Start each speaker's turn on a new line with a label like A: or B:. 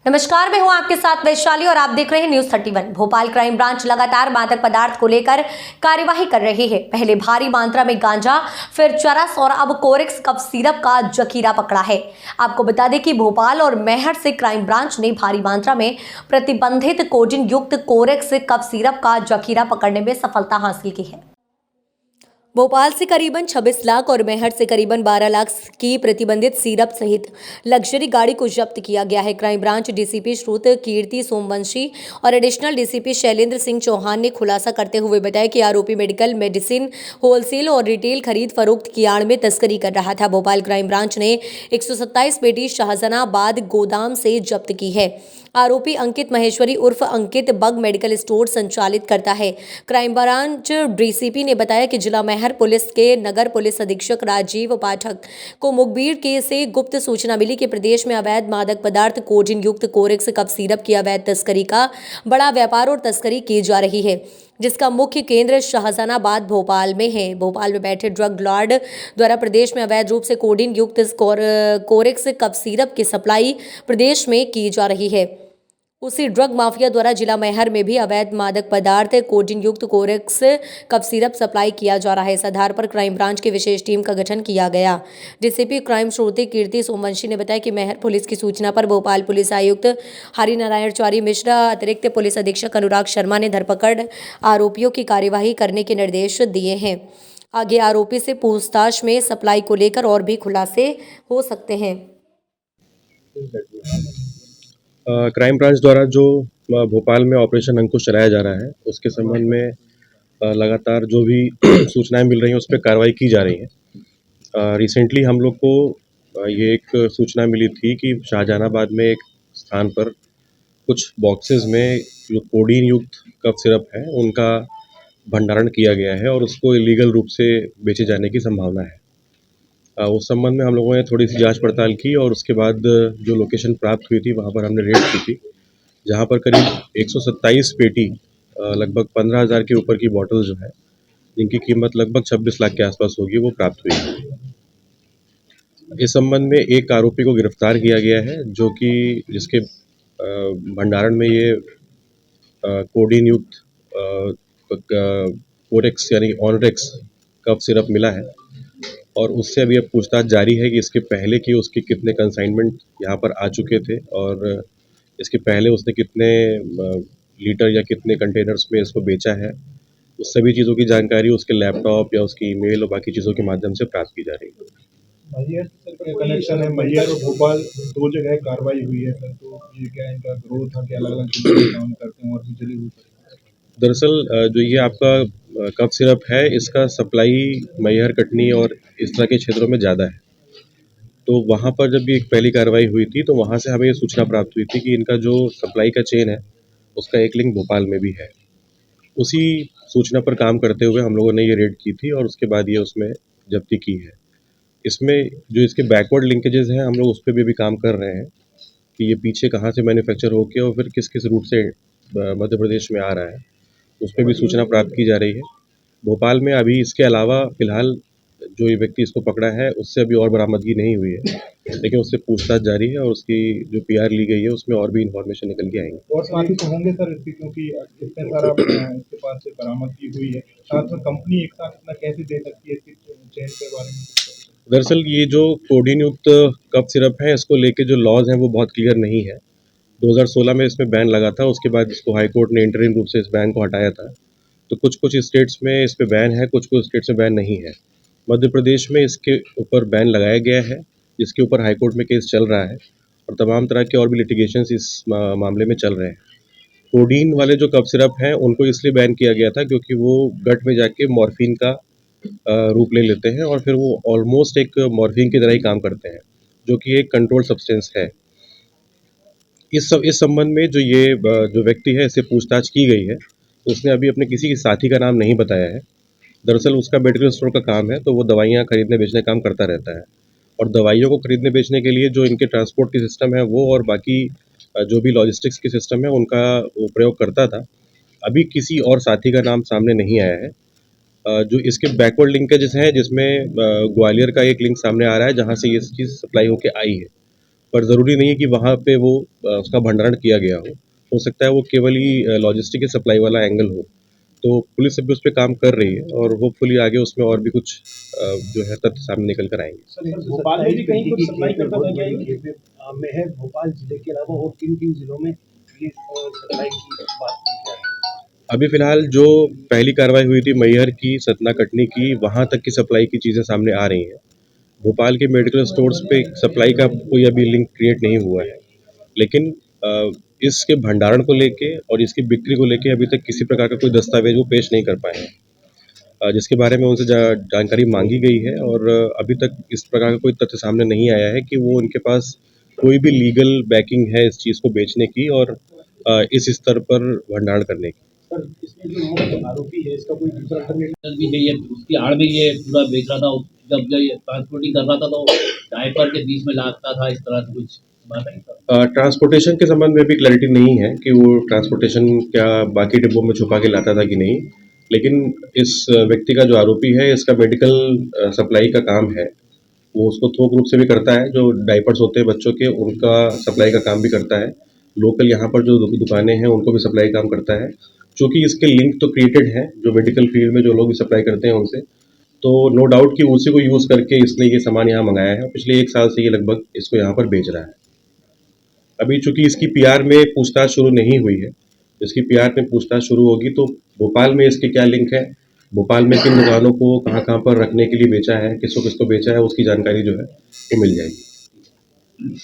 A: नमस्कार, मैं हूं आपके साथ वैशाली और आप देख रहे हैं न्यूज 31। भोपाल क्राइम ब्रांच लगातार मादक पदार्थ को लेकर कार्यवाही कर रही है। पहले भारी मात्रा में गांजा, फिर चरस और अब कोरेक्स कफ सिरप का जखीरा पकड़ा है। आपको बता दें कि भोपाल और मैहर से क्राइम ब्रांच ने भारी मात्रा में प्रतिबंधित कोडीन युक्त कोरेक्स कफ सिरप का जखीरा पकड़ने में सफलता हासिल की है। भोपाल से करीबन 26 लाख और मैहर से करीबन 12 लाख की प्रतिबंधित सिरप सहित लग्जरी गाड़ी को जब्त किया गया है। क्राइम ब्रांच डीसीपी श्रुत कीर्ति सोमवंशी और एडिशनल डीसीपी शैलेंद्र सिंह चौहान ने खुलासा करते हुए बताया कि आरोपी मेडिकल, मेडिसिन, होलसेल और रिटेल खरीद फरोख्त की आड़ में तस्करी कर रहा था। भोपाल क्राइम ब्रांच ने 127 पेटी शाहजहानाबाद गोदाम से जब्त की है। आरोपी अंकित महेश्वरी उर्फ अंकित बग मेडिकल स्टोर संचालित करता है। क्राइम ब्रांच डीसीपी ने बताया कि जिला मैहर पुलिस के नगर पुलिस अधीक्षक राजीव पाठक को मुखबिर के से गुप्त सूचना मिली कि प्रदेश में अवैध मादक पदार्थ कोडीन युक्त कोरेक्स कफ सिरप की अवैध तस्करी का बड़ा व्यापार और तस्करी की जा रही है, जिसका मुख्य केंद्र शाहजहानाबाद भोपाल में है। भोपाल में बैठे ड्रग लॉर्ड द्वारा प्रदेश में अवैध रूप से कोडीन युक्त कोरेक्स कफ सिरप की सप्लाई प्रदेश में की जा रही है। उसी ड्रग माफिया द्वारा जिला मैहर में भी अवैध मादक पदार्थ कोडीन युक्त कोरेक्स कफ सिरप सप्लाई किया जा रहा है। इस आधार पर क्राइम ब्रांच की विशेष टीम का गठन किया गया। डीसीपी क्राइम श्रुति कीर्ति सोमवंशी ने बताया कि मैहर पुलिस की सूचना पर भोपाल पुलिस आयुक्त हरिनारायण चौरी मिश्रा, अतिरिक्त पुलिस अधीक्षक अनुराग शर्मा ने धरपकड़ आरोपियों की कार्यवाही करने के निर्देश दिए हैं। आगे आरोपी से पूछताछ में सप्लाई को लेकर और भी खुलासे हो सकते हैं।
B: क्राइम ब्रांच द्वारा जो भोपाल में ऑपरेशन अंकुश चलाया जा रहा है, उसके संबंध में लगातार जो भी सूचनाएं मिल रही हैं उस पर कार्रवाई की जा रही है। रिसेंटली हम लोग को ये एक सूचना मिली थी कि शाहजहानाबाद में एक स्थान पर कुछ बॉक्सेस में जो कोडीन युक्त कफ सिरप है उनका भंडारण किया गया है और उसको इलीगल रूप से बेचे जाने की संभावना है। उस संबंध में हम लोगों ने थोड़ी सी जांच पड़ताल की और उसके बाद जो लोकेशन प्राप्त हुई थी वहाँ पर हमने रेड की थी, जहाँ पर करीब 127 पेटी लगभग 15,000 के ऊपर की बॉटल जो है, जिनकी कीमत लगभग 26 लाख के आसपास होगी, वो प्राप्त हुई है। इस संबंध में एक आरोपी को गिरफ्तार किया गया है, जो कि जिसके भंडारण में ये कोडीन युक्त कोरेक्स यानी ऑनरेक्स कफ सिरप मिला है और उससे अभी अब पूछताछ जारी है कि इसके पहले की उसके कितने कंसाइनमेंट यहाँ पर आ चुके थे और इसके पहले उसने कितने लीटर या कितने कंटेनर्स में इसको बेचा है। उस सभी चीज़ों की जानकारी उसके लैपटॉप या उसकी ईमेल और बाकी चीज़ों के माध्यम से प्राप्त की जा रही है।
C: मैहर का कनेक्शन है, मैहर और भोपाल दो जगह कार्रवाई हुई है सर, तो ये क्या इनका ग्रोथ था कि अलग-अलग काम करते हैं और भी चली हुई?
B: दरअसल जो ये आपका कफ सिरप है, इसका सप्लाई मैहर, कटनी और इस तरह के क्षेत्रों में ज़्यादा है। तो वहाँ पर जब ये एक पहली कार्रवाई हुई थी तो वहाँ से हमें ये सूचना प्राप्त हुई थी कि इनका जो सप्लाई का चेन है उसका एक लिंक भोपाल में भी है। उसी सूचना पर काम करते हुए हम लोगों ने ये रेड की थी और उसके बाद ये उसमें जब्ती की है। इसमें जो इसके बैकवर्ड लिंकेजेस हैं हम लोग उस पर भी अभी काम कर रहे हैं कि ये पीछे कहाँ से मैन्युफैक्चर होके और फिर किस किस रूट से मध्य प्रदेश में आ रहा है, उस पर भी सूचना प्राप्त की जा रही है। भोपाल में अभी इसके अलावा फ़िलहाल जो ये व्यक्ति इसको पकड़ा है उससे अभी और बरामदगी नहीं हुई है, लेकिन उससे पूछताछ जारी है और उसकी जो पीआर ली गई है उसमें और भी इन्फॉर्मेशन निकल के आएंगे।
C: और साथी तो होंगे सर इसके, क्योंकि इतने सारा इसके पास से बरामदगी हुई है, साथ में कंपनी एक साथ इतना कैसे दे सकती है, इसकी चेन के बारे में?
B: दरअसल ये जो कोडीन युक्त कफ सिरप है इसको लेके जो लॉज हैं वो बहुत क्लियर नहीं है। 2016 में इसमें बैन लगा था, उसके बाद इसको हाई कोर्ट ने इंटरिम रूप से इस बैन को हटाया था। तो कुछ कुछ स्टेट्स में इस पे बैन है, कुछ कुछ स्टेट्स में बैन नहीं है। मध्य प्रदेश में इसके ऊपर बैन लगाया गया है, जिसके ऊपर हाई कोर्ट में केस चल रहा है और तमाम तरह के और भी लिटिगेशंस इस मामले में चल रहे हैं। कोडीन वाले जो कफ सिरप हैं उनको इसलिए बैन किया गया था क्योंकि वो गट में जाके मॉर्फिन का रूप ले लेते हैं और फिर वो ऑलमोस्ट एक मॉर्फिन की तरह ही काम करते हैं, जो कि एक कंट्रोल सब्सटेंस है। इस संबंध में जो व्यक्ति है इससे पूछताछ की गई है, तो उसने अभी अपने किसी साथी का नाम नहीं बताया है। दरअसल उसका मेडिकल स्टोर का काम है, तो वो दवाइयाँ खरीदने बेचने का काम करता रहता है और दवाइयों को खरीदने बेचने के लिए जो इनके ट्रांसपोर्ट की सिस्टम है वो और बाकी जो भी लॉजिस्टिक्स की सिस्टम है उनका वो प्रयोग करता था। अभी किसी और साथी का नाम सामने नहीं आया है। जो इसके बैकवर्ड लिंकेजेस हैं जिसमें ग्वालियर का एक लिंक सामने आ रहा है जहाँ से ये चीज़ सप्लाई होके आई है। पर ज़रूरी नहीं है कि वहाँ पे वो उसका भंडारण किया गया हो सकता है वो केवल ही लॉजिस्टिक की सप्लाई वाला एंगल हो। तो पुलिस अभी उस पे काम कर रही है और होपफुली आगे उसमें और भी कुछ जो है तथ्य सामने निकल कर आएँगे।
D: सर, भोपाल में भी कहीं कुछ सप्लाई करता था क्या ये? में है भोपाल जिले के अलावा और किन-किन जिलों में ये सप्लाई की बात की जा रही है?
B: अभी फ़िलहाल जो पहली कार्रवाई हुई थी मैहर की, सतना, कटनी की, वहाँ तक की सप्लाई की चीज़ें सामने आ रही हैं। भोपाल के मेडिकल स्टोर्स पे सप्लाई का कोई अभी लिंक क्रिएट नहीं हुआ है। लेकिन इसके भंडारण को लेके और इसकी बिक्री को लेके अभी तक किसी प्रकार का कोई दस्तावेज वो पेश नहीं कर पाए हैं। जिसके बारे में उनसे जानकारी मांगी गई है और अभी तक इस प्रकार का कोई तथ्य सामने नहीं आया है कि वो उनके पास कोई भी लीगल बैकिंग है इस चीज़ को बेचने की और इस स्तर पर भंडारण करने की।
D: सर, इसमें जो मुख्य आरोपी है इसका कोई दूसरा अल्टरनेटिव
E: भी है ये उसकी आड़ में ये पूरा बेच रहा था। जब ये ट्रांसपोर्टिंग कर रहा था तो डायपर के बीच में लागता था, इस तरह से कुछ बात नहीं था।
B: ट्रांसपोर्टेशन के संबंध में भी क्लैरिटी नहीं है कि वो ट्रांसपोर्टेशन क्या बाकी डिब्बों में छुपा के लाता था कि नहीं। लेकिन इस व्यक्ति का जो आरोपी है इसका मेडिकल सप्लाई का काम है। वो उसको थोक रूप से भी करता है, जो डायपर्स होते हैं बच्चों के उनका सप्लाई का काम भी करता है। लोकल यहाँ पर जो दुकानें हैं उनको भी सप्लाई काम करता है। चूँकि इसके लिंक तो क्रिएटेड हैं, जो मेडिकल फील्ड में जो लोग भी सप्लाई करते हैं उनसे, तो नो डाउट कि उसी को यूज़ करके इसने ये सामान यहाँ मँगाया है। पिछले 1 साल से ये लगभग इसको यहाँ पर बेच रहा है। अभी चूँकि इसकी पीआर में पूछताछ शुरू नहीं हुई है, इसकी पीआर में पूछताछ शुरू होगी तो भोपाल में इसके क्या लिंक है, भोपाल में किन दुकानों को कहाँ-कहाँ पर रखने के लिए बेचा है, किसको-किसको बेचा है, उसकी जानकारी जो है वो मिल जाएगी।